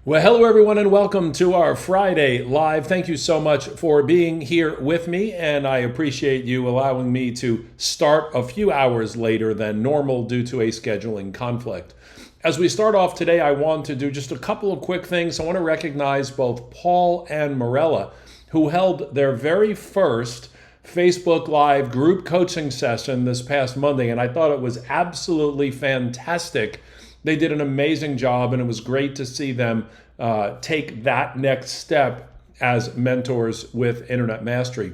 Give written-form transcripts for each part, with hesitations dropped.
Well, hello everyone, and welcome to our Friday Live. Thank you so much for being here with me, and I appreciate you allowing me to start a few hours later than normal due to a scheduling conflict. As we start off today, I want to do just a couple of quick things. I want to recognize both Paul and Morella, who held their very first Facebook Live group coaching session this past Monday, and I thought it was absolutely fantastic. They did an amazing job, and it was great to see them take that next step as mentors with Internet Mastery.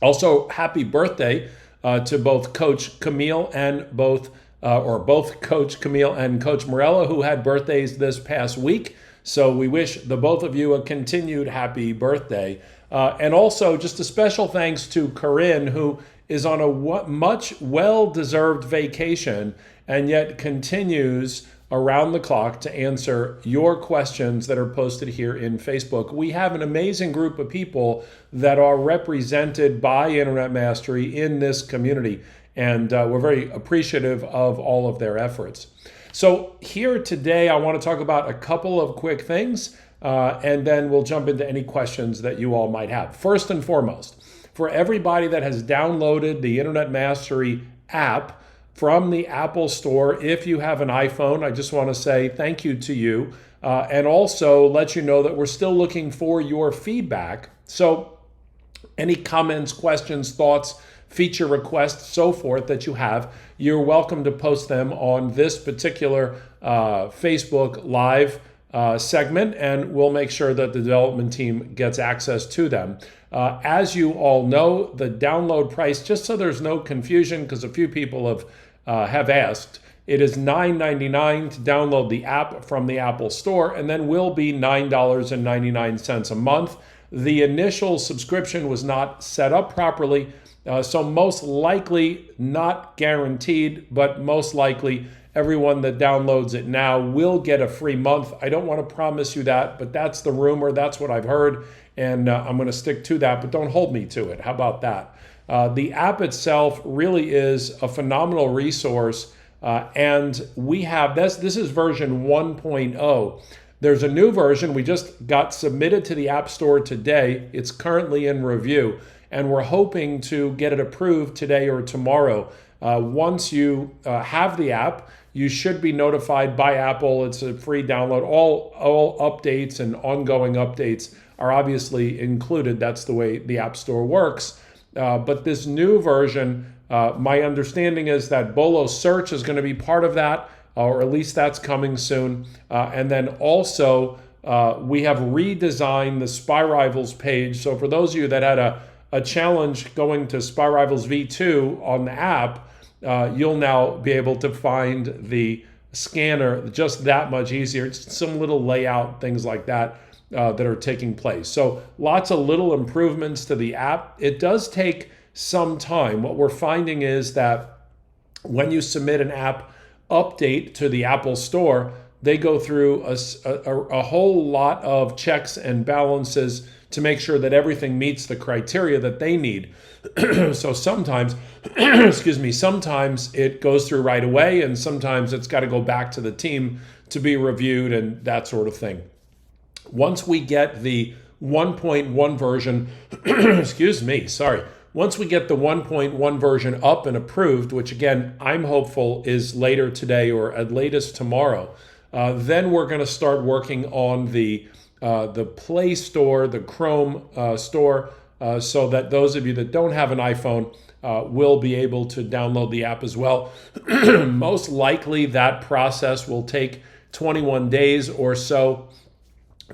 Also, happy birthday to both Coach Camille and both Coach Camille and Coach Morella, who had birthdays this past week. So we wish the both of you a continued happy birthday. And also just a special thanks to Corinne, who is on a much well-deserved vacation and yet continues around the clock to answer your questions that are posted here in Facebook. We have an amazing group of people that are represented by Internet Mastery in this community, and we're very appreciative of all of their efforts. So here today, I want to talk about a couple of quick things, and then we'll jump into any questions that you all might have. First and foremost, for everybody that has downloaded the Internet Mastery app from the Apple Store, if you have an iPhone, I just want to say thank you to you, and also let you know that we're still looking for your feedback. So any comments, questions, thoughts, feature requests, so forth that you have, you're welcome to post them on this particular Facebook Live segment, and we'll make sure that the development team gets access to them. As you all know, the download price, just so there's no confusion, because a few people have asked, it is $9.99 to download the app from the Apple Store, and then will be $9.99 a month. The initial subscription was not set up properly, so most likely not guaranteed, but most likely everyone that downloads it now will get a free month. I don't want to promise you that, but that's the rumor. That's what I've heard, and I'm going to stick to that, but don't hold me to it. How about that? The app itself really is a phenomenal resource, and we have this is version 1.0. There's a new version we just got submitted to the App Store today. It's currently in review, and we're hoping to get it approved today or tomorrow. Once you have the app, you should be notified by Apple. It's a free download. All updates and ongoing updates are obviously included. That's the way the App Store works. But this new version, my understanding is that Bolo Search is going to be part of that, or at least that's coming soon. And then also, we have redesigned the Spy Rivals page. So for those of you that had a challenge going to Spy Rivals V2 on the app, you'll now be able to find the scanner just that much easier. It's some little layout, things like that. That are taking place. So lots of little improvements to the app. It does take some time. What we're finding is that when you submit an app update to the Apple Store, they go through a whole lot of checks and balances to make sure that everything meets the criteria that they need. So sometimes, sometimes it goes through right away, and sometimes it's got to go back to the team to be reviewed and that sort of thing. Once we get the 1.1 version, once we get the 1.1 version up and approved, which again, I'm hopeful is later today or at latest tomorrow, then we're going to start working on the Play Store, the Chrome store, so that those of you that don't have an iPhone will be able to download the app as well. Most likely that process will take 21 days or so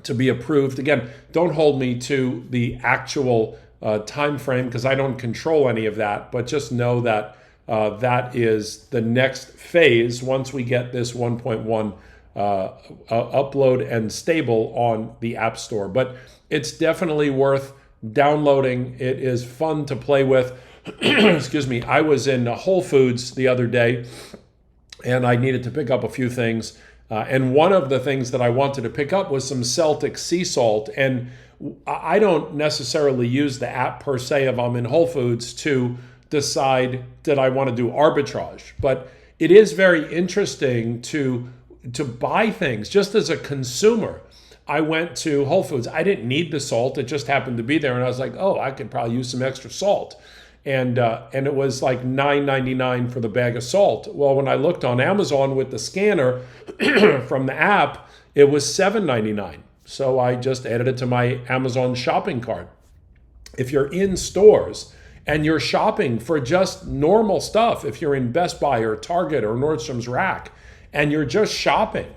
to be approved. Again, don't hold me to the actual time frame because I don't control any of that, but just know that that is the next phase once we get this 1.1 upload and stable on the App Store. But it's definitely worth downloading. It is fun to play with. I was in Whole Foods the other day, and I needed to pick up a few things. And one of the things that I wanted to pick up was some Celtic sea salt. And I don't necessarily use the app per se if I'm in Whole Foods to decide that I want to do arbitrage. But it is very interesting to to buy things just as a consumer. I went to Whole Foods. I didn't need the salt. It just happened to be there. And I was like, oh, I could probably use some extra salt. And it was like $9.99 for the bag of salt. Well, when I looked on Amazon with the scanner from the app, it was $7.99. So I just added it to my Amazon shopping cart. If you're in stores and you're shopping for just normal stuff, if you're in Best Buy or Target or Nordstrom's Rack and you're just shopping,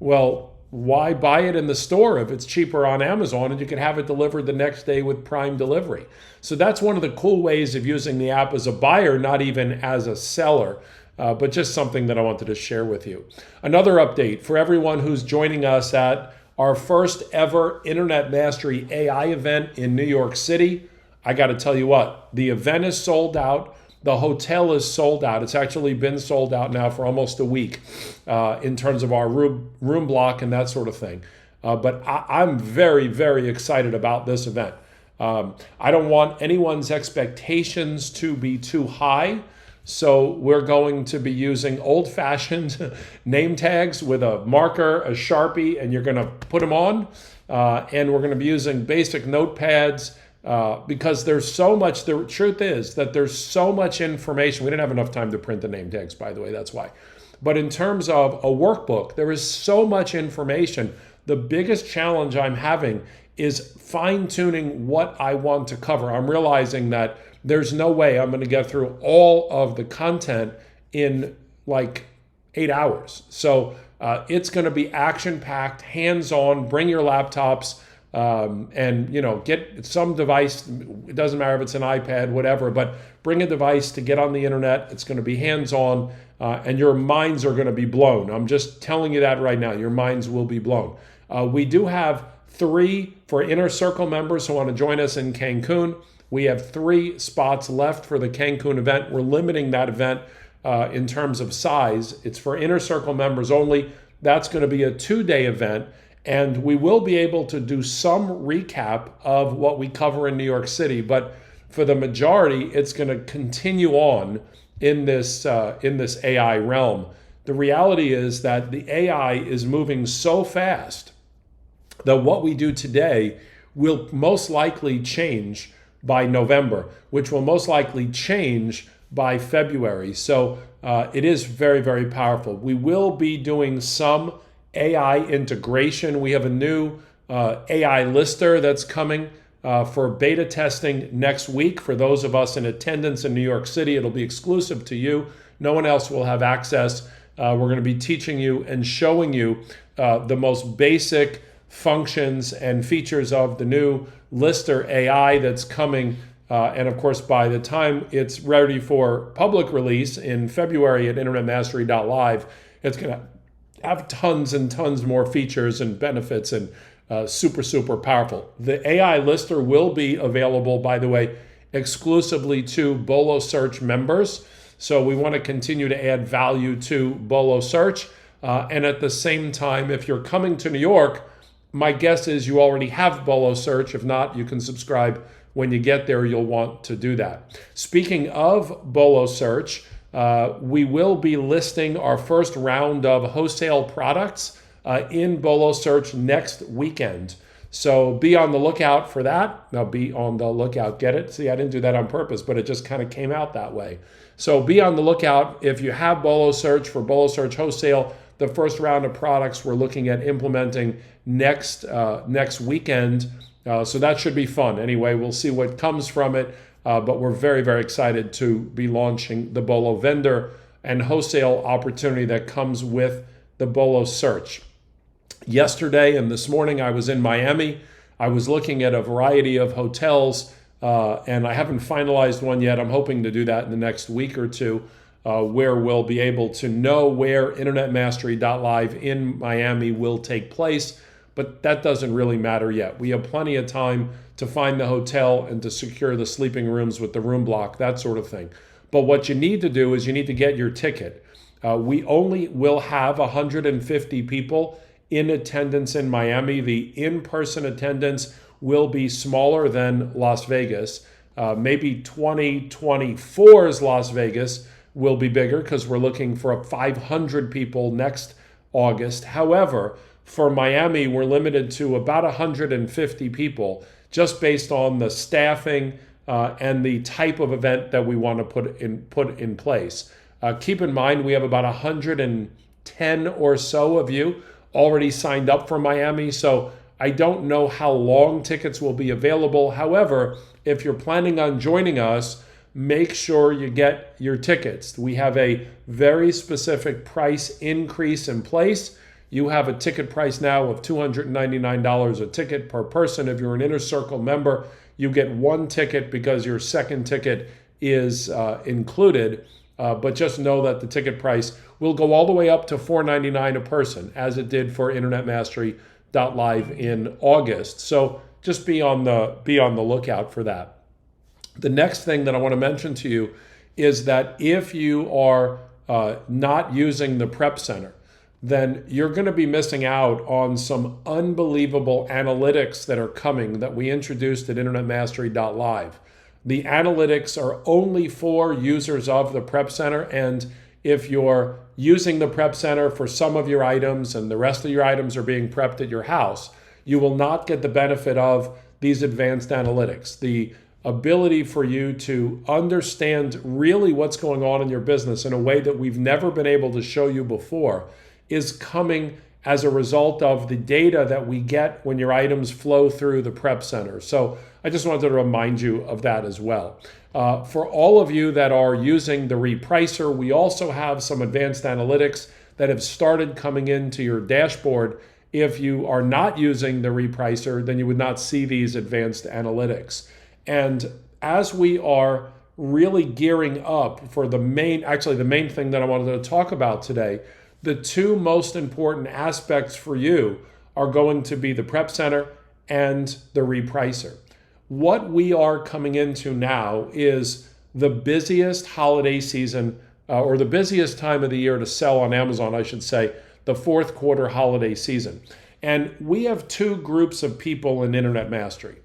well, why buy it in the store if it's cheaper on Amazon and you can have it delivered the next day with Prime delivery? So that's one of the cool ways of using the app as a buyer, not even as a seller, but just something that I wanted to share with you. Another update for everyone who's joining us at our first ever Internet Mastery AI event in New York City. I got to tell you what, the event is sold out. The hotel is sold out. It's actually been sold out now for almost a week in terms of our room block and that sort of thing. But I'm very, very excited about this event. I don't want anyone's expectations to be too high. So we're going to be using old-fashioned name tags with a marker, a Sharpie, and you're going to put them on. And we're going to be using basic notepads. Because there's so much, the truth is that there's so much information. We didn't have enough time to print the name tags, by the way, that's why. But in terms of a workbook, there is so much information. The biggest challenge I'm having is fine-tuning what I want to cover. I'm realizing that there's no way I'm going to get through all of the content in like 8 hours. So it's going to be action-packed, hands-on, bring your laptops, and get some device. It doesn't matter if it's an iPad, whatever, but bring a device to get on the internet. It's going to be hands-on, and your minds are going to be blown. I'm just telling you that right now. Your minds will be blown. We do have 3 for Inner Circle members who want to join us in Cancun. We have 3 spots left for the Cancun event. We're limiting that event in terms of size. It's for Inner Circle members only. That's going to be a 2-day event. And we will be able to do some recap of what we cover in New York City, but for the majority, it's going to continue on in this AI realm. The reality is that the AI is moving so fast that what we do today will most likely change by November, which will most likely change by February. So it is very, very powerful. We will be doing some AI integration. We have a new AI lister that's coming for beta testing next week. For those of us in attendance in New York City, it'll be exclusive to you. No one else will have access. We're going to be teaching you and showing you the most basic functions and features of the new lister AI that's coming. And of course, by the time it's ready for public release in February at internetmastery.live, it's going to have tons and tons more features and benefits and super, super powerful. The AI lister will be available, by the way, exclusively to Bolo Search members. So we want to continue to add value to Bolo Search. And at the same time, if you're coming to New York, my guess is you already have Bolo Search. If not, you can subscribe. When you get there, you'll want to do that. Speaking of Bolo Search, we will be listing our first round of wholesale products in Bolo Search next weekend. So be on the lookout for that. Now be on the lookout, get it? See, I didn't do that on purpose, but it just kind of came out that way. So be on the lookout. If you have Bolo Search for Bolo Search Wholesale, the first round of products we're looking at implementing next weekend. So that should be fun. Anyway, we'll see what comes from it. But we're very, very excited to be launching the Bolo vendor and wholesale opportunity that comes with the Bolo Search. Yesterday and this morning, I was in Miami. I was looking at a variety of hotels, and I haven't finalized one yet. I'm hoping to do that in the next week or two, where we'll be able to know where InternetMastery.live in Miami will take place. But that doesn't really matter yet. We have plenty of time to find the hotel and to secure the sleeping rooms with the room block, that sort of thing. But what you need to do is you need to get your ticket. We only will have 150 people in attendance in Miami. The in-person attendance will be smaller than Las Vegas. Maybe 2024's Las Vegas will be bigger because we're looking for 500 people next August. However, for Miami, we're limited to about 150 people just based on the staffing and the type of event that we want to put in place. Keep in mind, we have about 110 or so of you already signed up for Miami, so I don't know how long tickets will be available. However, if you're planning on joining us, make sure you get your tickets. We have a very specific price increase in place. You have a ticket price now of $299 a ticket per person. If you're an Inner Circle member, you get one ticket because your second ticket is included. But just know that the ticket price will go all the way up to $499 a person, as it did for InternetMastery.live in August. So just be on the lookout for that. The next thing that I want to mention to you is that if you are not using the Prep Center, then you're going to be missing out on some unbelievable analytics that are coming that we introduced at InternetMastery.live. The analytics are only for users of the Prep Center, and if you're using the Prep Center for some of your items and the rest of your items are being prepped at your house, you will not get the benefit of these advanced analytics. The ability for you to understand really what's going on in your business in a way that we've never been able to show you before is coming as a result of the data that we get when your items flow through the Prep Center. So I just wanted to remind you of that as well. For all of you that are using the repricer, we also have some advanced analytics that have started coming into your dashboard. If you are not using the repricer, then you would not see these advanced analytics. And as we are really gearing up for the main thing that I wanted to talk about today, the two most important aspects for you are going to be the Prep Center and the repricer. What we are coming into now is the busiest holiday season, or the busiest time of the year to sell on Amazon, I should say, the fourth quarter holiday season. And we have two groups of people in Internet Mastery.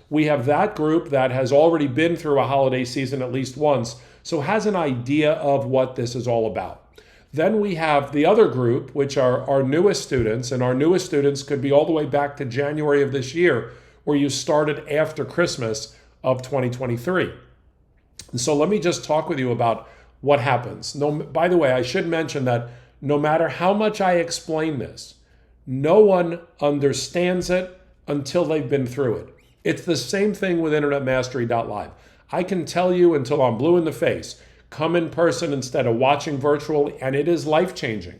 We have that group that has already been through a holiday season at least once, so has an idea of what this is all about. Then we have the other group, which are our newest students, and our newest students could be all the way back to January of this year, where you started after Christmas of 2023. And so let me just talk with you about what happens. By the way, I should mention that no matter how much I explain this, no one understands it until they've been through it. It's the same thing with InternetMastery.live. I can tell you until I'm blue in the face, come in person instead of watching virtually, and it is life-changing.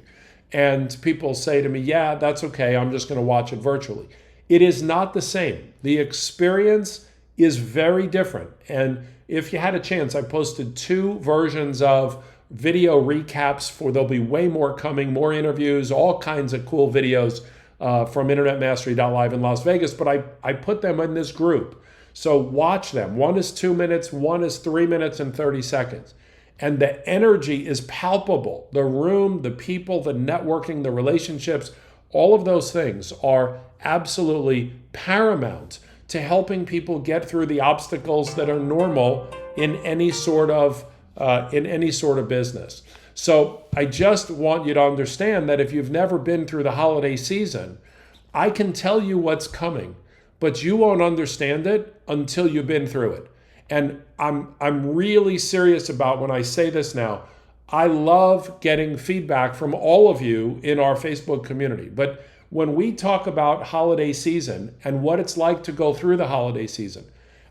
And people say to me, yeah, that's okay, I'm just going to watch it virtually. It is not the same. The experience is very different. And if you had a chance, I posted 2 versions of video recaps there'll be way more coming, more interviews, all kinds of cool videos from InternetMastery.live in Las Vegas, but I put them in this group. So watch them. One is 2 minutes, one is 3 minutes and 30 seconds. And the energy is palpable. The room, the people, the networking, the relationships, all of those things are absolutely paramount to helping people get through the obstacles that are normal in any sort of business. So I just want you to understand that if you've never been through the holiday season, I can tell you what's coming, but you won't understand it until you've been through it. And I'm really serious about when I say this now. I love getting feedback from all of you in our Facebook community. But when we talk about holiday season and what it's like to go through the holiday season,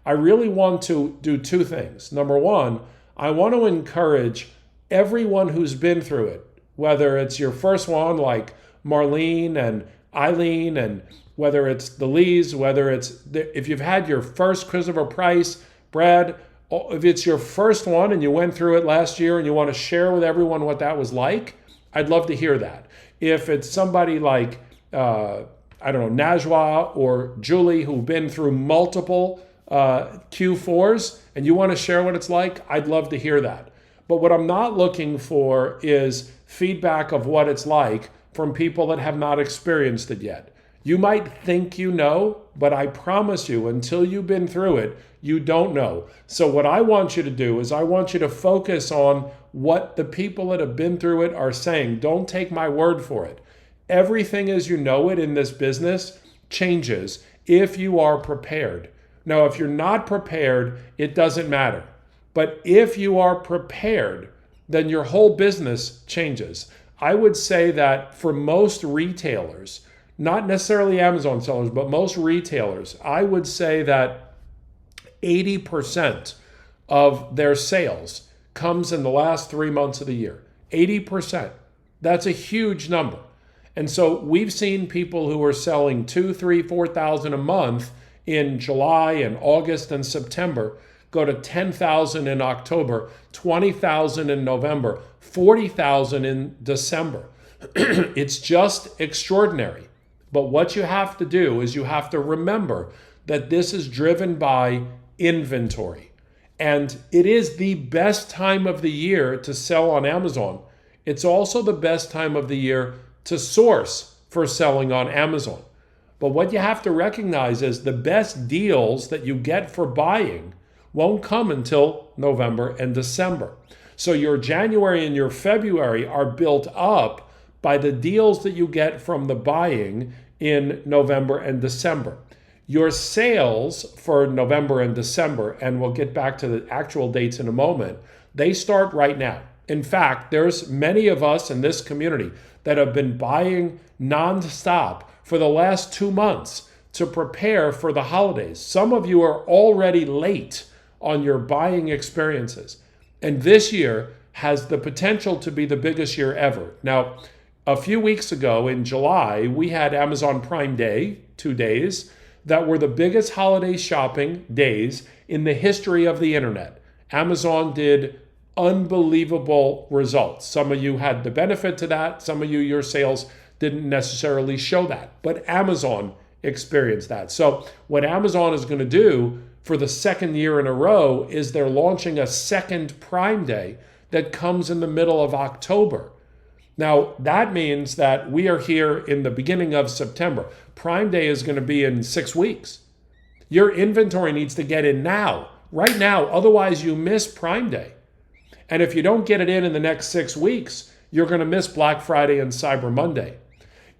I really want to do 2 things. Number one, I want to encourage everyone who's been through it, whether it's your first one like Marlene and Eileen, and whether it's the Lees, if you've had your first Christopher Price, Brad, if it's your first one and you went through it last year and you want to share with everyone what that was like, I'd love to hear that. If it's somebody like, Najwa or Julie, who've been through multiple Q4s and you want to share what it's like, I'd love to hear that. But what I'm not looking for is feedback of what it's like from people that have not experienced it yet. You might think you know, but I promise you, until you've been through it, you don't know. So what I want you to do is I want you to focus on what the people that have been through it are saying. Don't take my word for it. Everything as you know it in this business changes if you are prepared. Now, if you're not prepared, it doesn't matter. But if you are prepared, then your whole business changes. I would say that for most retailers, not necessarily Amazon sellers, but most retailers, I would say that 80% of their sales comes in the last 3 months of the year. 80%. That's a huge number. And so we've seen people who are selling 2, 3, 4,000 a month in July and August and September go to 10,000 in October, 20,000 in November, 40,000 in December. It's just extraordinary. But what you have to do is you have to remember that this is driven by inventory. And it is the best time of the year to sell on Amazon. It's also the best time of the year to source for selling on Amazon. But what you have to recognize is the best deals that you get for buying won't come until November and December. So your January and your February are built up by the deals that you get from the buying in November and December. Your sales for November and December, and we'll get back to the actual dates in a moment, they start right now. In fact, there's many of us in this community that have been buying nonstop for the last 2 months to prepare for the holidays. Some of you are already late on your buying experiences. And this year has the potential to be the biggest year ever. Now, a few weeks ago in July, we had Amazon Prime Day, 2 days, that were the biggest holiday shopping days in the history of the internet. Amazon did unbelievable results. Some of you had the benefit to that. Some of you, your sales didn't necessarily show that. But Amazon experienced that. So what Amazon is going to do for the second year in a row is they're launching a second Prime Day that comes in the middle of October. Now, that means that we are here in the beginning of September. Prime Day is going to be in 6 weeks. Your inventory needs to get in now, right now. Otherwise, you miss Prime Day. And if you don't get it in the next 6 weeks, you're going to miss Black Friday and Cyber Monday.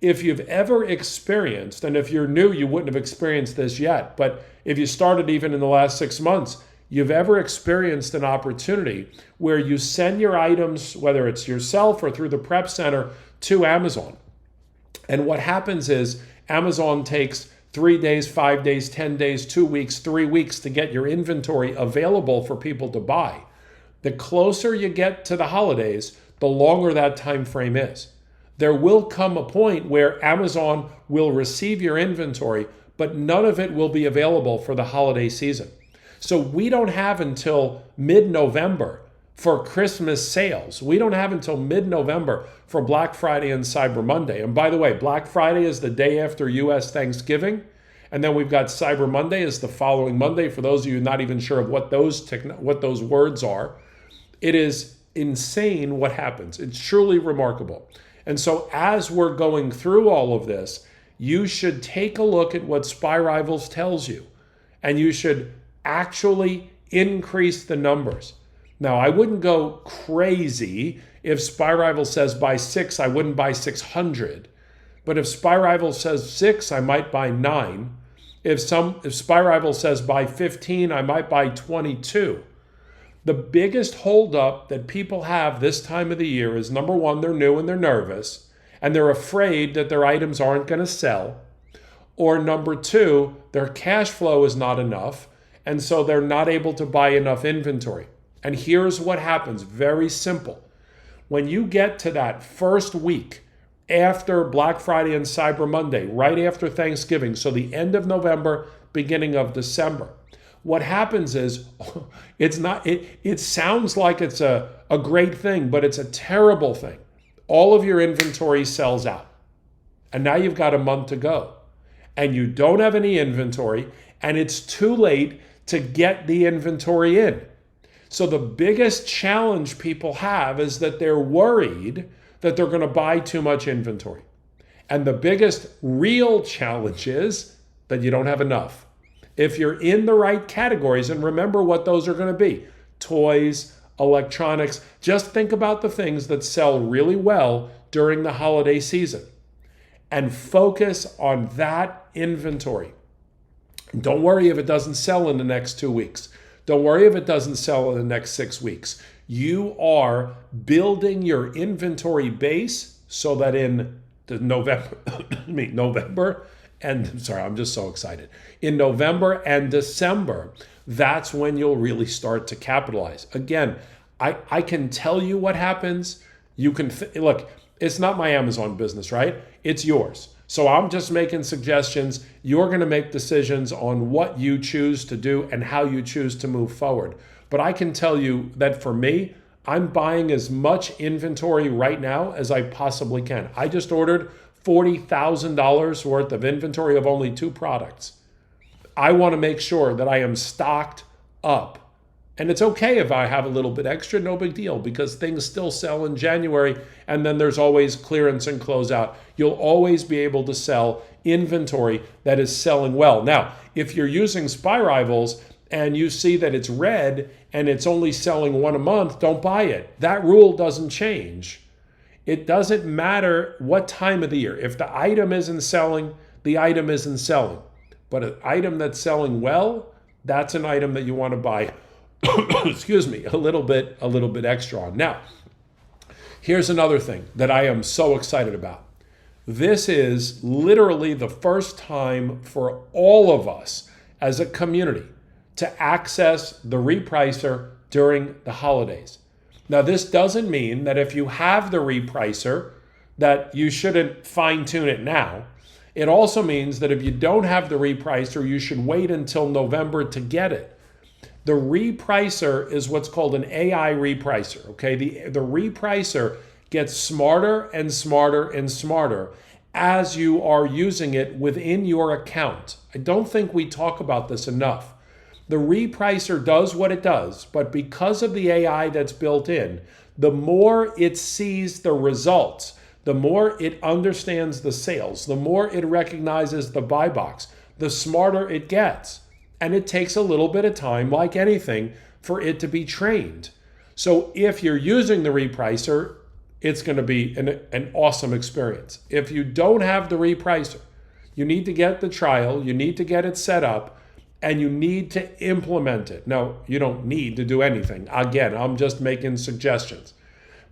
If you've ever experienced, and if you're new, you wouldn't have experienced this yet, but if you started even in the last 6 months, you've ever experienced an opportunity where you send your items, whether it's yourself or through the prep center, to Amazon. And what happens is Amazon takes 3 days, 5 days, 10 days, 2 weeks, 3 weeks to get your inventory available for people to buy. The closer you get to the holidays, the longer that time frame is. There will come a point where Amazon will receive your inventory, but none of it will be available for the holiday season. So we don't have until mid-November for Christmas sales. We don't have until mid-November for Black Friday and Cyber Monday. And by the way, Black Friday is the day after US Thanksgiving. And then we've got Cyber Monday is the following Monday. For those of you not even sure of what those words are, it is insane what happens. It's truly remarkable. And so as we're going through all of this, you should take a look at what Spy Rivals tells you, and you should actually increase the numbers. Now, I wouldn't go crazy if Spy Rivals says buy 6, I wouldn't buy 600. But if Spy Rivals says 6, I might buy 9. If Spy Rivals says buy 15, I might buy 22. The biggest holdup that people have this time of the year is, number one, they're new and they're nervous, and they're afraid that their items aren't going to sell. Or number two, their cash flow is not enough, and so they're not able to buy enough inventory. And here's what happens, very simple. When you get to that first week after Black Friday and Cyber Monday, right after Thanksgiving, so the end of November, beginning of December, what happens is it sounds like it's a great thing, but it's a terrible thing. All of your inventory sells out. And now you've got a month to go. And you don't have any inventory, and it's too late to get the inventory in. So the biggest challenge people have is that they're worried that they're going to buy too much inventory. And the biggest real challenge is that you don't have enough. If you're in the right categories, and remember what those are going to be, toys, electronics, just think about the things that sell really well during the holiday season. and focus on that inventory. Don't worry if it doesn't sell in the next 2 weeks. Don't worry if it doesn't sell in the next 6 weeks. You are building your inventory base so that in the November and sorry, I'm just so excited. In November and December, that's when you'll really start to capitalize. Again, I can tell you what happens. You can look, it's not my Amazon business, right? It's yours. So I'm just making suggestions. You're going to make decisions on what you choose to do and how you choose to move forward. But I can tell you that for me, I'm buying as much inventory right now as I possibly can. I just ordered $40,000 worth of inventory of only 2 products. I want to make sure that I am stocked up. And it's okay if I have a little bit extra, no big deal, because things still sell in January, and then there's always clearance and closeout. You'll always be able to sell inventory that is selling well. Now, if you're using Spy Rivals and you see that it's red and it's only selling 1 a month, don't buy it. That rule doesn't change. It doesn't matter what time of the year. If the item isn't selling, the item isn't selling. But an item that's selling well, that's an item that you want to buy excuse me, a little bit extra on. Now, here's another thing that I am so excited about. This is literally the first time for all of us as a community to access the repricer during the holidays. Now, this doesn't mean that if you have the repricer that you shouldn't fine-tune it now. It also means that if you don't have the repricer, you should wait until November to get it. The repricer is what's called an AI repricer, okay? The repricer gets smarter and smarter and smarter as you are using it within your account. I don't think we talk about this enough. The repricer does what it does, but because of the AI that's built in, the more it sees the results, the more it understands the sales, the more it recognizes the buy box, the smarter it gets. And it takes a little bit of time, like anything, for it to be trained. So if you're using the repricer, it's going to be an awesome experience. If you don't have the repricer, you need to get the trial, you need to get it set up, and you need to implement it. Now, you don't need to do anything. Again, I'm just making suggestions.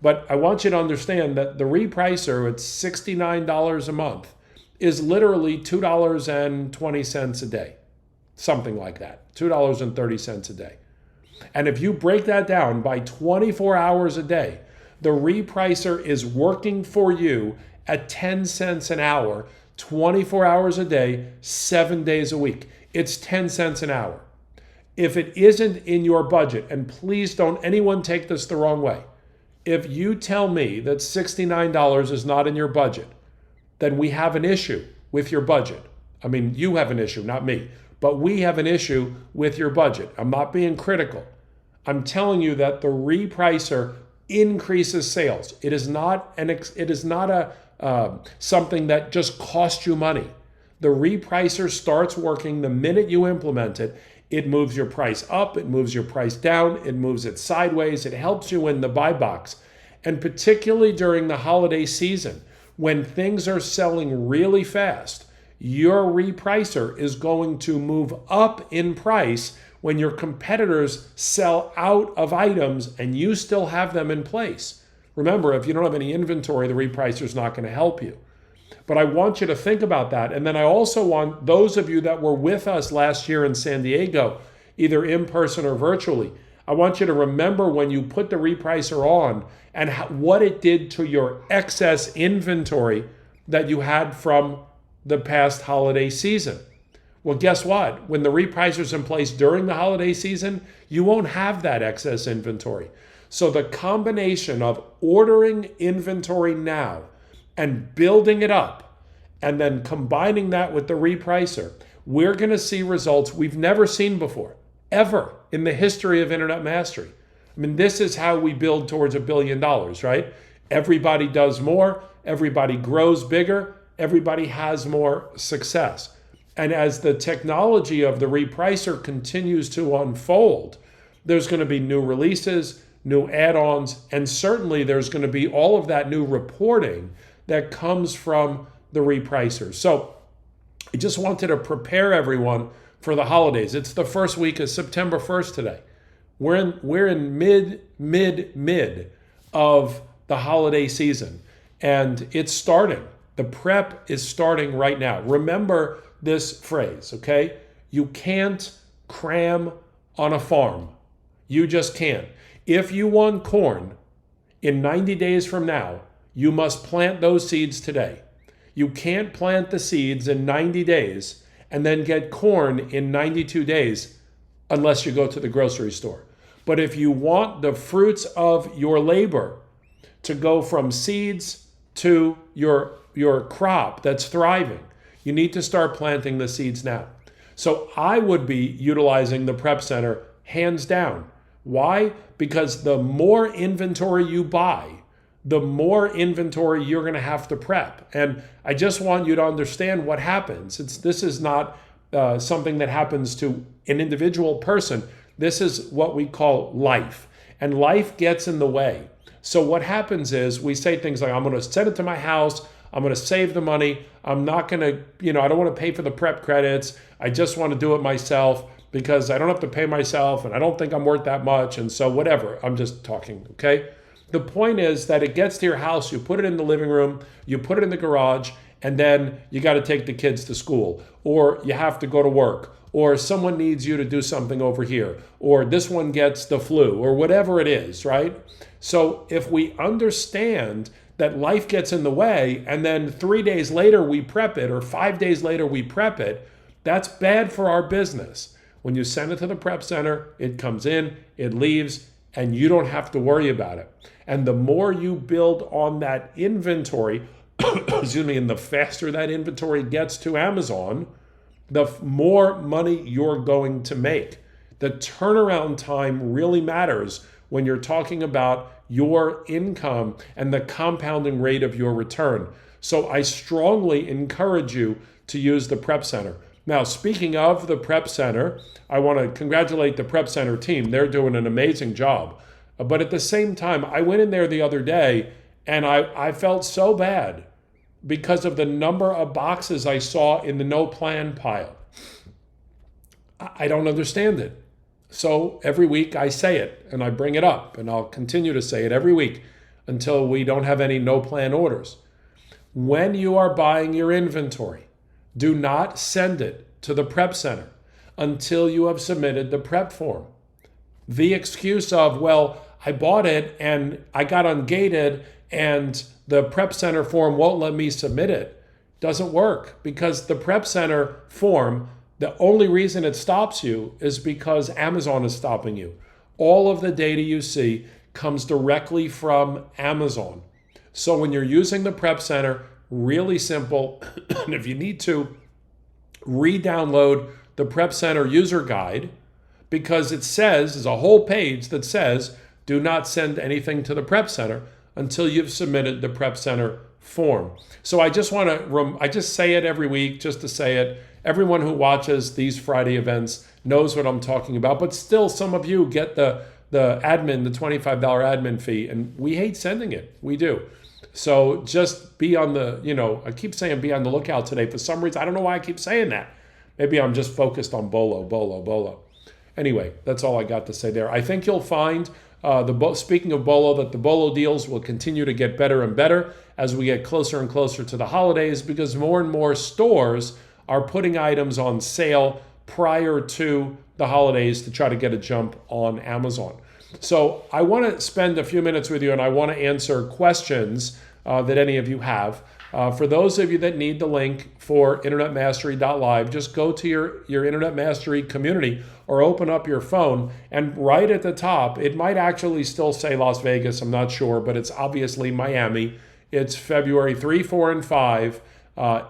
But I want you to understand that the repricer at $69 a month is literally $2.20 a day. Something like that, $2.30 a day. And if you break that down by 24 hours a day, the repricer is working for you at 10 cents an hour, 24 hours a day, 7 days a week. It's 10 cents an hour. If it isn't in your budget, and please don't anyone take this the wrong way, if you tell me that $69 is not in your budget, then we have an issue with your budget. I mean, you have an issue, not me. But we have an issue with your budget. I'm not being critical. I'm telling you that the repricer increases sales. It is not something that just costs you money. The repricer starts working the minute you implement it. It moves your price up, it moves your price down, it moves it sideways. It helps you in the buy box. And particularly during the holiday season, when things are selling really fast, your repricer is going to move up in price when your competitors sell out of items and you still have them in place. Remember, if you don't have any inventory, the repricer is not going to help you. But I want you to think about that. And then I also want those of you that were with us last year in San Diego, either in person or virtually, I want you to remember when you put the repricer on and what it did to your excess inventory that you had from the past holiday season. Well, guess what? When the repricer's in place during the holiday season, you won't have that excess inventory. So the combination of ordering inventory now and building it up and then combining that with the repricer, we're going to see results we've never seen before, ever in the history of Internet Mastery. I mean, this is how we build towards $1 billion, right? Everybody does more, everybody grows bigger, everybody has more success. And as the technology of the repricer continues to unfold, there's going to be new releases, new add-ons, and certainly there's going to be all of that new reporting that comes from the repricers. So I just wanted to prepare everyone for the holidays. It's the first week of September 1st today. We're in mid of the holiday season, and it's starting. The prep is starting right now. Remember this phrase, okay? You can't cram on a farm. You just can't. If you want corn in 90 days from now, you must plant those seeds today. You can't plant the seeds in 90 days and then get corn in 92 days unless you go to the grocery store. But if you want the fruits of your labor to go from seeds to your crop that's thriving, you need to start planting the seeds now. So I would be utilizing the Prep Center hands down. Why? Because the more inventory you buy, the more inventory you're going to have to prep. And I just want you to understand what happens. This is not something that happens to an individual person. This is what we call life. And life gets in the way. So what happens is we say things like, I'm going to send it to my house. I'm going to save the money. I'm not going to, I don't want to pay for the prep credits. I just want to do it myself because I don't have to pay myself and I don't think I'm worth that much. And so whatever, I'm just talking, okay? The point is that it gets to your house, you put it in the living room, you put it in the garage, and then you got to take the kids to school, or you have to go to work, or someone needs you to do something over here, or this one gets the flu, or whatever it is, right? So if we understand that life gets in the way, and then 3 days later we prep it, or 5 days later we prep it, that's bad for our business. When you send it to the Prep Center, it comes in, it leaves, and you don't have to worry about it. And the more you build on that inventory, excuse me, and the faster that inventory gets to Amazon, the more money you're going to make. The turnaround time really matters when you're talking about your income and the compounding rate of your return. So I strongly encourage you to use the Prep Center. Now, speaking of the Prep Center, I want to congratulate the Prep Center team. They're doing an amazing job. But at the same time, I went in there the other day and I felt so bad because of the number of boxes I saw in the no plan pile. I don't understand it. So every week I say it and I bring it up, and I'll continue to say it every week until we don't have any no plan orders. When you are buying your inventory, do not send it to the Prep Center until you have submitted the prep form. The excuse of, well, I bought it and I got ungated and the Prep Center form won't let me submit it doesn't work, because the Prep Center form, the only reason it stops you is because Amazon is stopping you. All of the data you see comes directly from Amazon. So when you're using the Prep Center, really simple, and if you need to, re-download the Prep Center user guide, because it says, there's a whole page that says, do not send anything to the Prep Center until you've submitted the Prep Center form. So I just want to, I just say it every week just to say it. Everyone who watches these Friday events knows what I'm talking about, but still some of you get the admin, the $25 admin fee, and we hate sending it. We do. So just be on the, I keep saying be on the lookout today. For some reason, I don't know why I keep saying that. Maybe I'm just focused on Bolo. Anyway, that's all I got to say there. I think you'll find, speaking of Bolo, that the Bolo deals will continue to get better and better as we get closer and closer to the holidays, because more and more stores are putting items on sale prior to the holidays to try to get a jump on Amazon. So I want to spend a few minutes with you, and I want to answer questions that any of you have. For those of you that need the link for InternetMastery.live, just go to your Internet Mastery community or open up your phone, and right at the top, it might actually still say Las Vegas, I'm not sure, but it's obviously Miami. It's February 3, 4, and 5.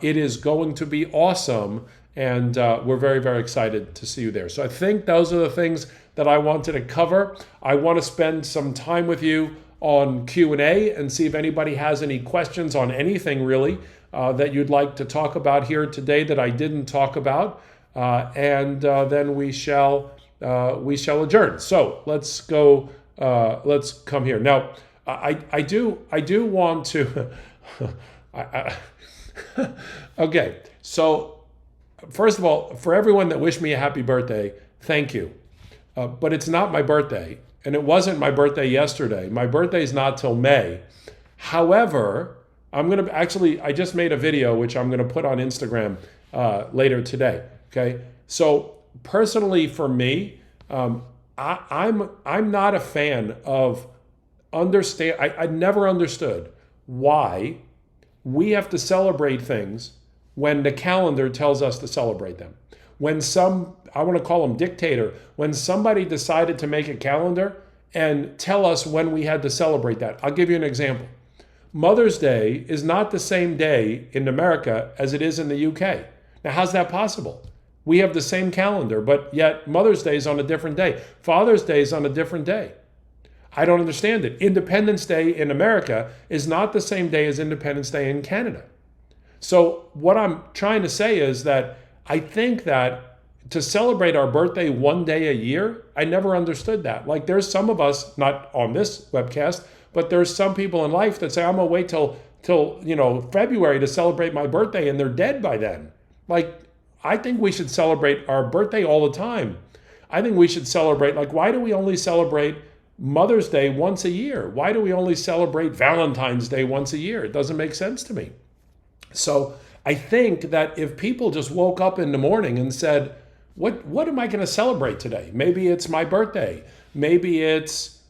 It is going to be awesome, and we're very, very excited to see you there. So I think those are the things that I wanted to cover. I want to spend some time with you on Q&A and see if anybody has any questions on anything really that you'd like to talk about here today that I didn't talk about, and then we shall adjourn. So let's go. Let's come here now. I do want to. Okay, so first of all, for everyone that wished me a happy birthday, thank you. But it's not my birthday, and it wasn't my birthday yesterday. My birthday's not till May. However, I just made a video which I'm gonna put on Instagram later today. Okay, so personally for me, I'm not a fan of I never understood why we have to celebrate things when the calendar tells us to celebrate them. When I want to call them dictator, when somebody decided to make a calendar and tell us when we had to celebrate that. I'll give you an example. Mother's Day is not the same day in America as it is in the UK. Now, how's that possible? We have the same calendar, but yet Mother's Day is on a different day. Father's Day is on a different day. I don't understand it. Independence Day in America is not the same day as Independence Day in Canada. So what I'm trying to say is that I think that to celebrate our birthday one day a year, I never understood that. Like there's some of us, not on this webcast, but there's some people in life that say, I'm gonna wait till February to celebrate my birthday, and they're dead by then. Like, I think we should celebrate our birthday all the time. I think we should celebrate, like, why do we only celebrate Mother's Day once a year? Why do we only celebrate Valentine's Day once a year? It doesn't make sense to me. So I think that if people just woke up in the morning and said, what am I going to celebrate today? Maybe it's my birthday. Maybe it's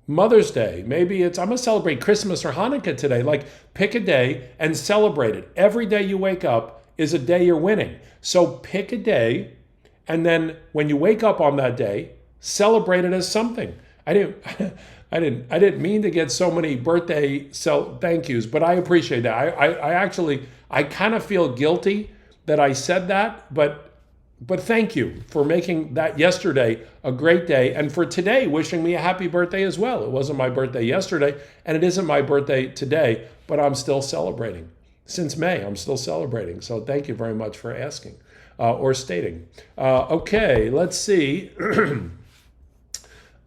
Mother's Day. Maybe I'm going to celebrate Christmas or Hanukkah today. Like, pick a day and celebrate it. Every day you wake up is a day you're winning. So pick a day, and then when you wake up on that day, celebrate it as something. I didn't mean to get so many birthday thank yous, but I appreciate that. I kind of feel guilty that I said that, but thank you for making that yesterday a great day, and for today wishing me a happy birthday as well. It wasn't my birthday yesterday, and it isn't my birthday today, but I'm still celebrating. Since May, I'm still celebrating. So thank you very much for asking or stating. Okay, let's see.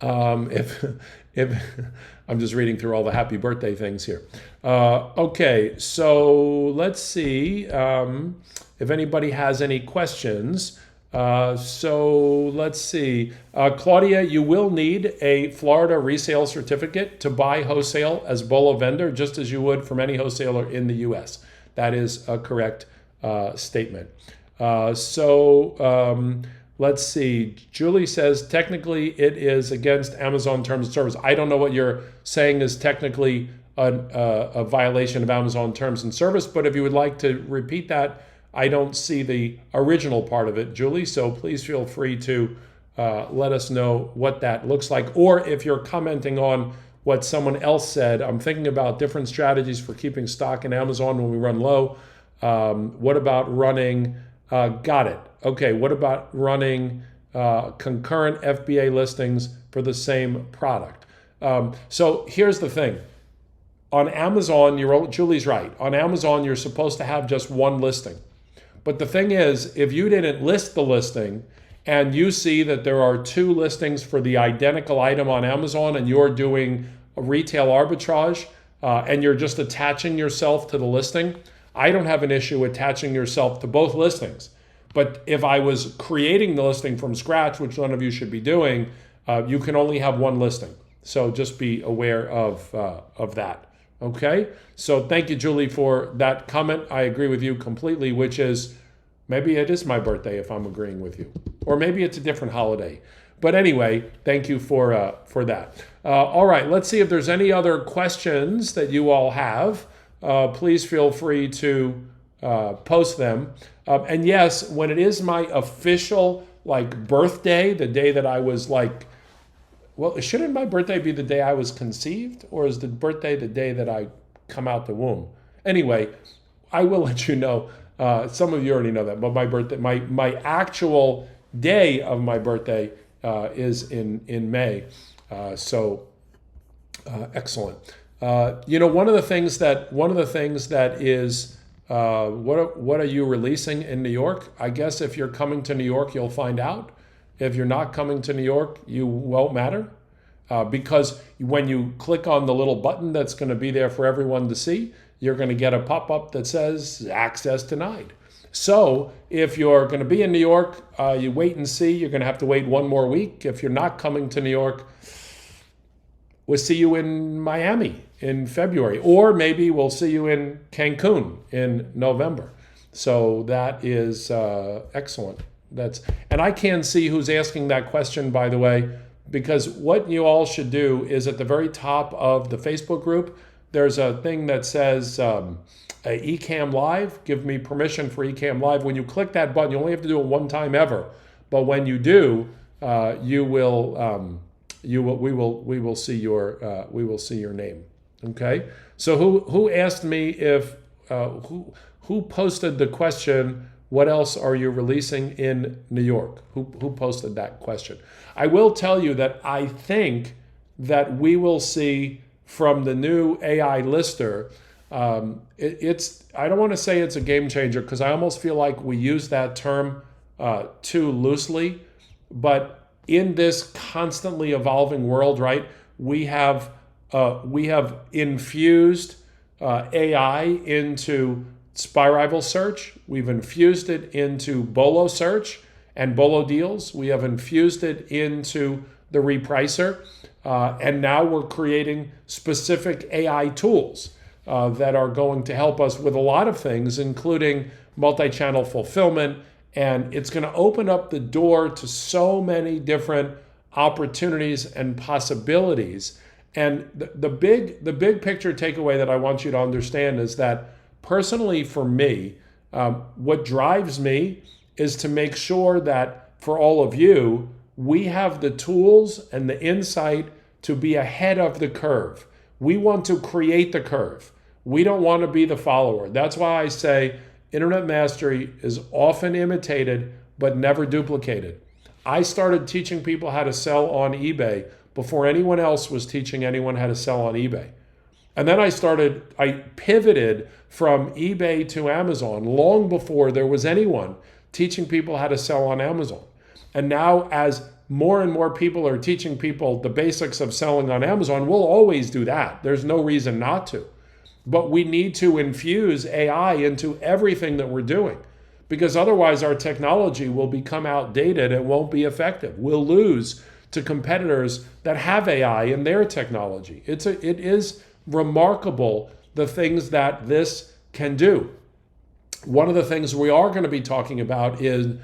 If I'm just reading through all the happy birthday things here. Okay, so let's see if anybody has any questions. So let's see. Claudia, you will need a Florida resale certificate to buy wholesale as BOLO vendor, just as you would from any wholesaler in the U.S. That is a correct statement. Let's see. Julie says, technically it is against Amazon terms of service. I don't know what you're saying is technically a violation of Amazon terms and service, but if you would like to repeat that, I don't see the original part of it, Julie, so please feel free to let us know what that looks like. Or if you're commenting on what someone else said, I'm thinking about different strategies for keeping stock in Amazon when we run low. What about running, got it. Okay, what about running concurrent FBA listings for the same product? So here's the thing. On Amazon, Julie's right. On Amazon, you're supposed to have just one listing. But the thing is, if you didn't list the listing and you see that there are two listings for the identical item on Amazon and you're doing a retail arbitrage and you're just attaching yourself to the listing, I don't have an issue attaching yourself to both listings. But if I was creating the listing from scratch, which none of you should be doing, you can only have one listing. So just be aware of that. Okay? So thank you, Julie, for that comment. I agree with you completely, which is maybe it is my birthday if I'm agreeing with you. Or maybe it's a different holiday. But anyway, thank you for that. All right, let's see if there's any other questions that you all have. Please feel free to post them. And yes, when it is my official birthday, the day that I was well, shouldn't my birthday be the day I was conceived, or is the birthday the day that I come out the womb? Anyway, I will let you know. Some of you already know that, but my birthday, my actual day of my birthday is in May. Excellent. One of the things that is what are you releasing in New York? I guess if you're coming to New York, you'll find out. If you're not coming to New York, you won't matter because when you click on the little button that's going to be there for everyone to see, you're going to get a pop-up that says access denied. So if you're going to be in New York, you wait and see. You're going to have to wait one more week. If you're not coming to New York, we'll see you in Miami in February, or maybe we'll see you in Cancun in November. So that is excellent. And I can see who's asking that question, by the way, because what you all should do is at the very top of the Facebook group, there's a thing that says Ecamm Live. Give me permission for Ecamm Live. When you click that button, you only have to do it one time ever. But when you do, we will see your name. Okay. So who asked me if who posted the question? What else are you releasing in New York? Who posted that question? I will tell you that I think that we will see from the new AI lister. I don't want to say it's a game changer because I almost feel like we use that term too loosely. But in this constantly evolving world, right? We have infused AI into SpyRival search. We've infused it into Bolo search and Bolo deals. We have infused it into the repricer. And now we're creating specific AI tools that are going to help us with a lot of things, including multi-channel fulfillment. And it's going to open up the door to so many different opportunities and possibilities. And the big picture takeaway that I want you to understand is that personally for me, what drives me is to make sure that for all of you, we have the tools and the insight to be ahead of the curve. We want to create the curve. We don't want to be the follower. That's why I say internet mastery is often imitated, but never duplicated. I started teaching people how to sell on eBay before anyone else was teaching anyone how to sell on eBay. And then I pivoted from eBay to Amazon long before there was anyone teaching people how to sell on Amazon. And now as more and more people are teaching people the basics of selling on Amazon, we'll always do that. There's no reason not to. But we need to infuse AI into everything that we're doing, because otherwise our technology will become outdated and won't be effective. We'll lose to competitors that have AI in their technology. It is remarkable the things that this can do. One of the things we are going to be talking about is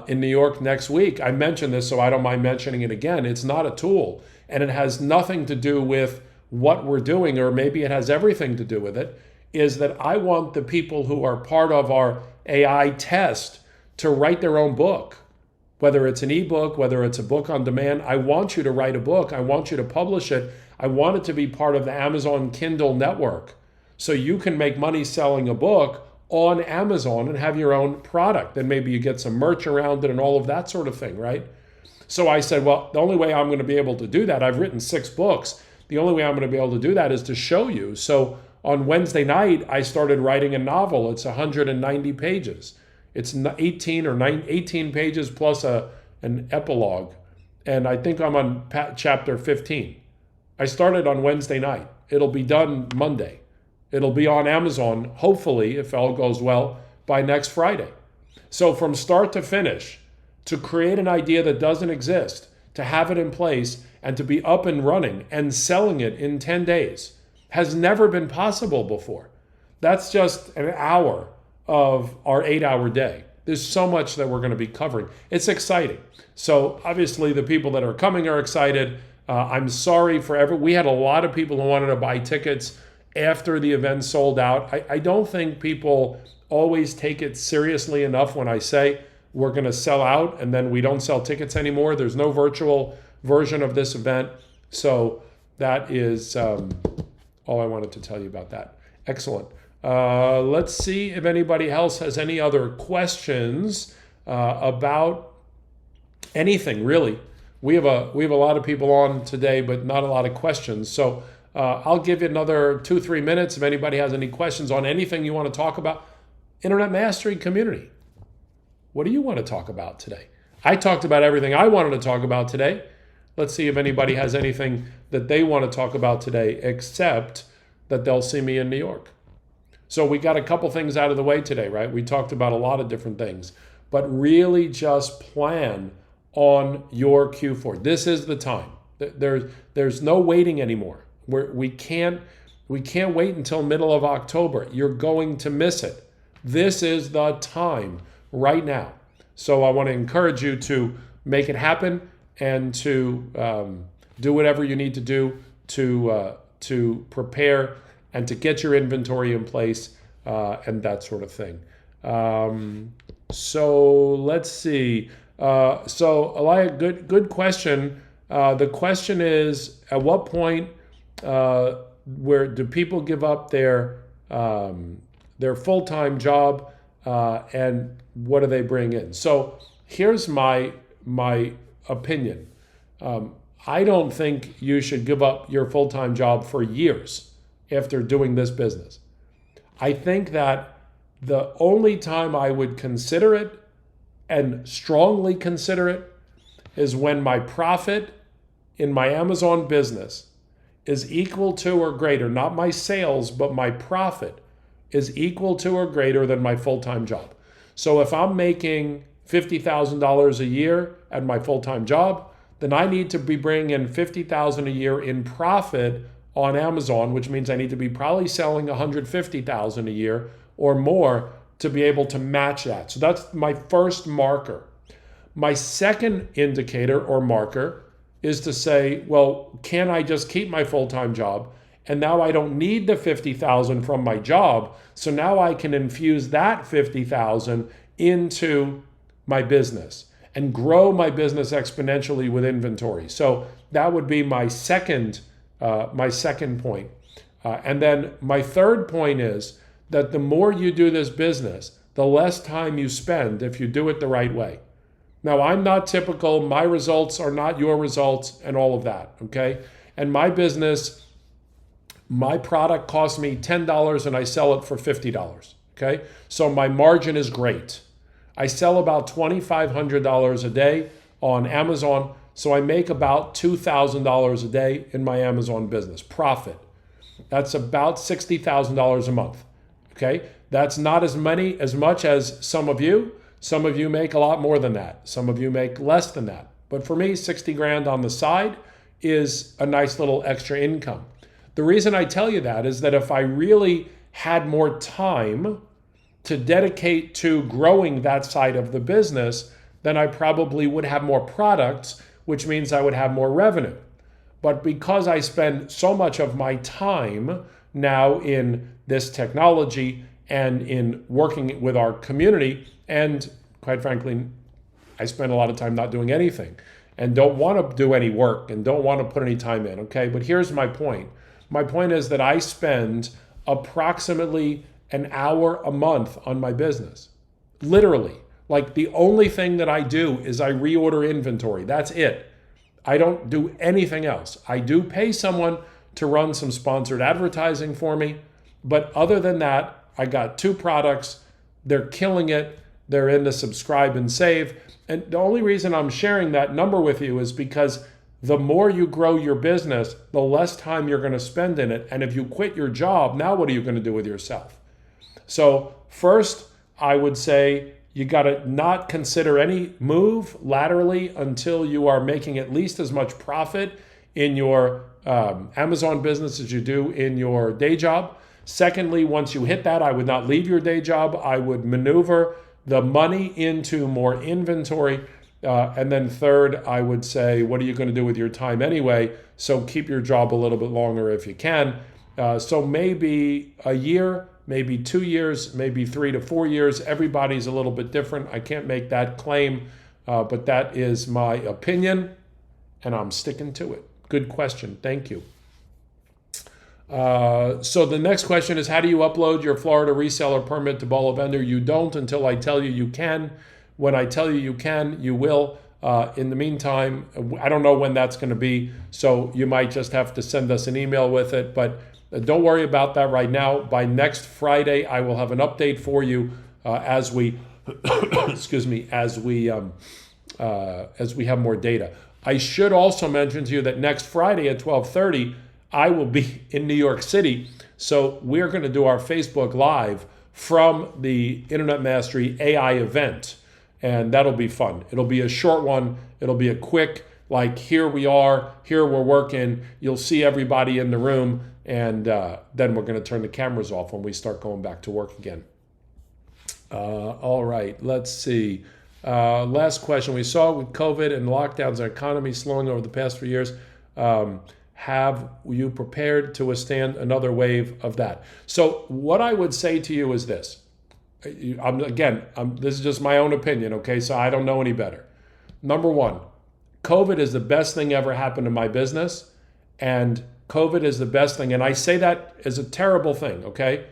in New York next week. I mentioned this, so I don't mind mentioning it again. It's not a tool, and it has nothing to do with what we're doing, or maybe it has everything to do with it, is that I want the people who are part of our AI test to write their own book. Whether it's an ebook, whether it's a book on demand, I want you to write a book. I want you to publish it. I want it to be part of the Amazon Kindle network. So you can make money selling a book on Amazon and have your own product. Then maybe you get some merch around it and all of that sort of thing, right? So I said, well, the only way I'm going to be able to do that, I've written 6 books. The only way I'm going to be able to do that is to show you. So on Wednesday night, I started writing a novel. It's 190 pages. It's 18 pages plus an epilogue. And I think I'm on chapter 15. I started on Wednesday night. It'll be done Monday. It'll be on Amazon, hopefully, if all goes well, by next Friday. So from start to finish, to create an idea that doesn't exist, to have it in place, and to be up and running and selling it in 10 days has never been possible before. That's just an hour of our 8-hour day. There's so much that we're going to be covering. It's exciting. So obviously the people that are coming are excited. I'm sorry for we had a lot of people who wanted to buy tickets after the event sold out. I don't think people always take it seriously enough when I say we're going to sell out and then we don't sell tickets anymore. There's no virtual version of this event. So that is all I wanted to tell you about that. Excellent. Let's see if anybody else has any other questions about anything, really. We have a lot of people on today, but not a lot of questions. So I'll give you another 2-3 minutes if anybody has any questions on anything you want to talk about. Internet Mastery Community. What do you want to talk about today? I talked about everything I wanted to talk about today. Let's see if anybody has anything that they want to talk about today, except that they'll see me in New York. So we got a couple things out of the way today, right? We talked about a lot of different things, but really just plan on your Q4. This is the time. There's no waiting anymore. We can't wait until middle of October. You're going to miss it. This is the time right now. So I want to encourage you to make it happen and to do whatever you need to do to prepare and to get your inventory in place and that sort of thing. So let's see. So Elia, good question. The question is, at what point where do people give up their full-time job and what do they bring in? So here's my opinion. I don't think you should give up your full-time job for years after doing this business. I think that the only time I would consider it and strongly consider it is when my profit in my Amazon business is equal to or greater, not my sales, but my profit is equal to or greater than my full-time job. So if I'm making $50,000 a year at my full-time job, then I need to be bringing in $50,000 a year in profit on Amazon, which means I need to be probably selling $150,000 a year or more to be able to match that. So that's my first marker. My second indicator or marker is to say, well, can I just keep my full-time job? And now I don't need the $50,000 from my job. So now I can infuse that $50,000 into my business and grow my business exponentially with inventory. So that would be my second point. And then my third point is that the more you do this business, the less time you spend if you do it the right way. Now, I'm not typical. My results are not your results and all of that, okay? And my business, my product costs me $10 and I sell it for $50, okay? So my margin is great. I sell about $2,500 a day on Amazon, so I make about $2,000 a day in my Amazon business, profit. That's about $60,000 a month, okay? That's not as much as some of you. Some of you make a lot more than that. Some of you make less than that. But for me, 60 grand on the side is a nice little extra income. The reason I tell you that is that if I really had more time to dedicate to growing that side of the business, then I probably would have more products, which means I would have more revenue. But because I spend so much of my time now in this technology and in working with our community, and quite frankly, I spend a lot of time not doing anything and don't want to do any work and don't want to put any time in, okay? But here's my point. My point is that I spend approximately an hour a month on my business. Literally. Like the only thing that I do is I reorder inventory. That's it. I don't do anything else. I do pay someone to run some sponsored advertising for me, but other than that, I got 2 products. They're killing it. They're in the subscribe and save. And the only reason I'm sharing that number with you is because the more you grow your business, the less time you're going to spend in it. And if you quit your job, now what are you going to do with yourself? So first, I would say you got to not consider any move laterally until you are making at least as much profit in your Amazon business as you do in your day job. Secondly, once you hit that, I would not leave your day job. I would maneuver the money into more inventory. And then third, I would say, what are you going to do with your time anyway? So keep your job a little bit longer if you can. So maybe a year, maybe 2 years, maybe 3 to 4 years. Everybody's a little bit different. I can't make that claim, but that is my opinion, and I'm sticking to it. Good question. Thank you. So the next question is, how do you upload your Florida reseller permit to Bolo Vendor? You don't until I tell you you can. When I tell you you can, you will. In the meantime, I don't know when that's going to be, so you might just have to send us an email with it, but don't worry about that right now. By next Friday, I will have an update for you as we, as we have more data. I should also mention to you that next Friday at 12:30, I will be in New York City. So we're going to do our Facebook Live from the Internet Mastery AI event. And that'll be fun. It'll be a short one. It'll be a quick, like, here we are, here we're working. You'll see everybody in the room. And then we're going to turn the cameras off when we start going back to work again. All right, let's see. Last question. We saw with COVID and lockdowns, our economy slowing over the past few years. Have you prepared to withstand another wave of that? So what I would say to you is this. This is just my own opinion, okay? So I don't know any better. Number one, COVID is the best thing ever happened to my business. And COVID is the best thing. And I say that as a terrible thing, okay?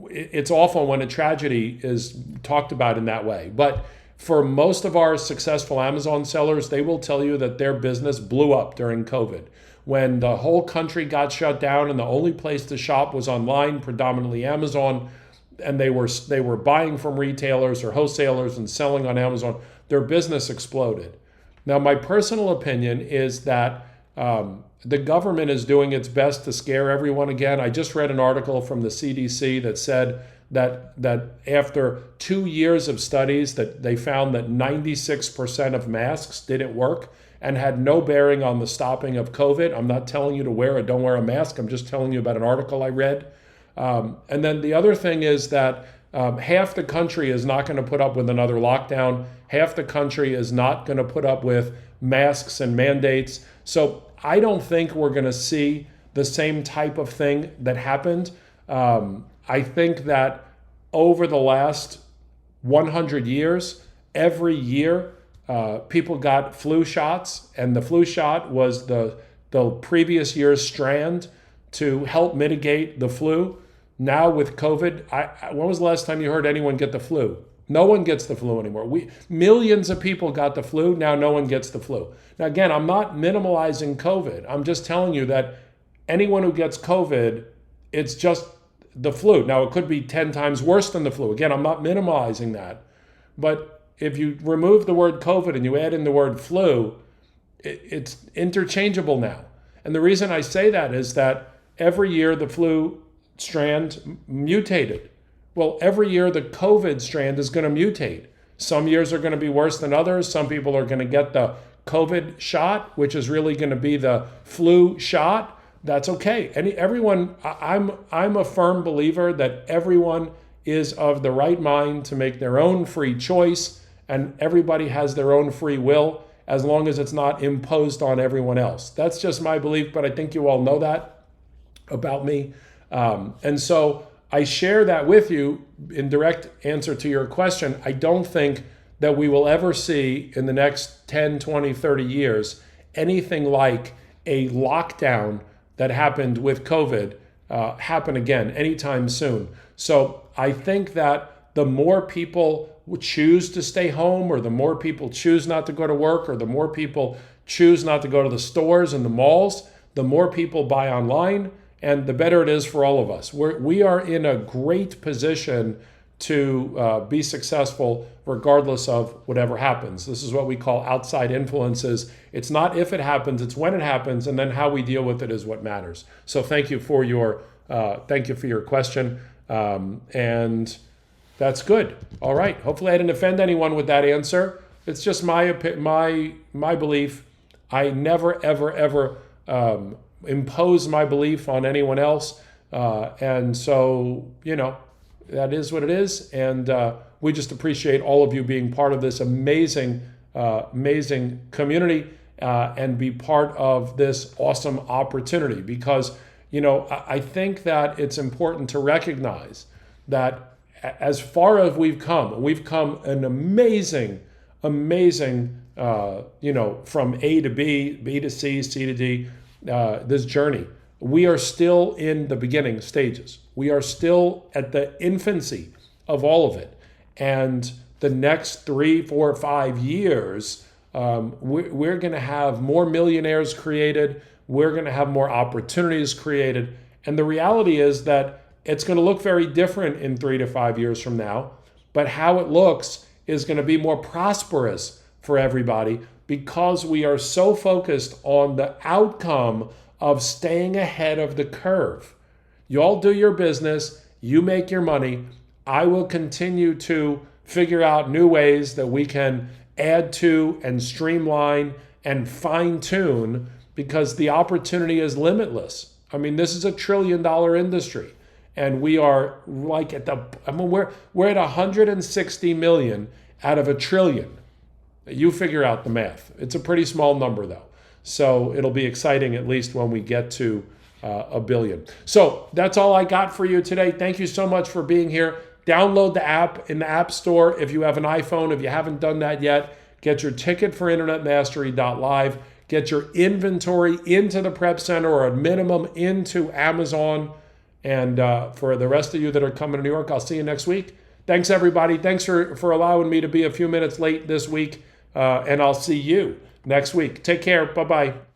It's awful when a tragedy is talked about in that way. But for most of our successful Amazon sellers, they will tell you that their business blew up during COVID. When the whole country got shut down and the only place to shop was online, predominantly Amazon, and they were buying from retailers or wholesalers and selling on Amazon, their business exploded. Now, my personal opinion is that the government is doing its best to scare everyone again. I just read an article from the CDC that said that after 2 years of studies that they found that 96% of masks didn't work and had no bearing on the stopping of COVID. I'm not telling you to wear or don't wear a mask. I'm just telling you about an article I read. And then the other thing is that half the country is not going to put up with another lockdown. Half the country is not going to put up with masks and mandates. So I don't think we're going to see the same type of thing that happened. I think that over the last 100 years, every year, people got flu shots, and the flu shot was the previous year's strand to help mitigate the flu. Now with COVID, when was the last time you heard anyone get the flu? No one gets the flu anymore. Millions of people got the flu. Now no one gets the flu. Now, again, I'm not minimalizing COVID. I'm just telling you that anyone who gets COVID, it's just the flu. Now, it could be 10 times worse than the flu. Again, I'm not minimalizing that. But if you remove the word COVID and you add in the word flu, it's interchangeable now. And the reason I say that is that every year the flu strand mutated. Well, every year the COVID strand is going to mutate. Some years are going to be worse than others. Some people are going to get the COVID shot, which is really going to be the flu shot. That's okay. I'm a firm believer that everyone is of the right mind to make their own free choice, and everybody has their own free will as long as it's not imposed on everyone else. That's just my belief, but I think you all know that about me. And so I share that with you in direct answer to your question. I don't think that we will ever see in the next 10, 20, 30 years anything like a lockdown that happened with COVID happen again anytime soon. So I think that the more people choose to stay home, or the more people choose not to go to work, or the more people choose not to go to the stores and the malls, the more people buy online, and the better it is for all of us. We are in a great position to be successful regardless of whatever happens. This is what we call outside influences. It's not if it happens, it's when it happens, and then how we deal with it is what matters. So thank you for your question, and that's good. All right. Hopefully I didn't offend anyone with that answer. It's just my belief. I never, ever, ever impose my belief on anyone else. And so, that is what it is. And we just appreciate all of you being part of this amazing community and be part of this awesome opportunity. Because, I think that it's important to recognize that as far as we've come an amazing, from A to B to C, C to D, this journey. We are still in the beginning stages. We are still at the infancy of all of it. And the next 3, 4, 5 years, we're going to have more millionaires created. We're going to have more opportunities created. And the reality is that it's going to look very different in 3 to 5 years from now. But how it looks is going to be more prosperous for everybody, because we are so focused on the outcome of staying ahead of the curve. Y'all do your business, you make your money. I will continue to figure out new ways that we can add to and streamline and fine tune, because the opportunity is limitless. I mean, this is a $1 trillion industry, and we are like we're at 160 million out of $1 trillion. You figure out the math. It's a pretty small number though. So it'll be exciting at least when we get to $1 billion. So that's all I got for you today. Thank you so much for being here. Download the app in the App Store if you have an iPhone. If you haven't done that yet, get your ticket for InternetMastery.live. Get your inventory into the Prep Center, or at minimum into Amazon. And for the rest of you that are coming to New York, I'll see you next week. Thanks, everybody. Thanks for allowing me to be a few minutes late this week. And I'll see you next week. Take care. Bye-bye.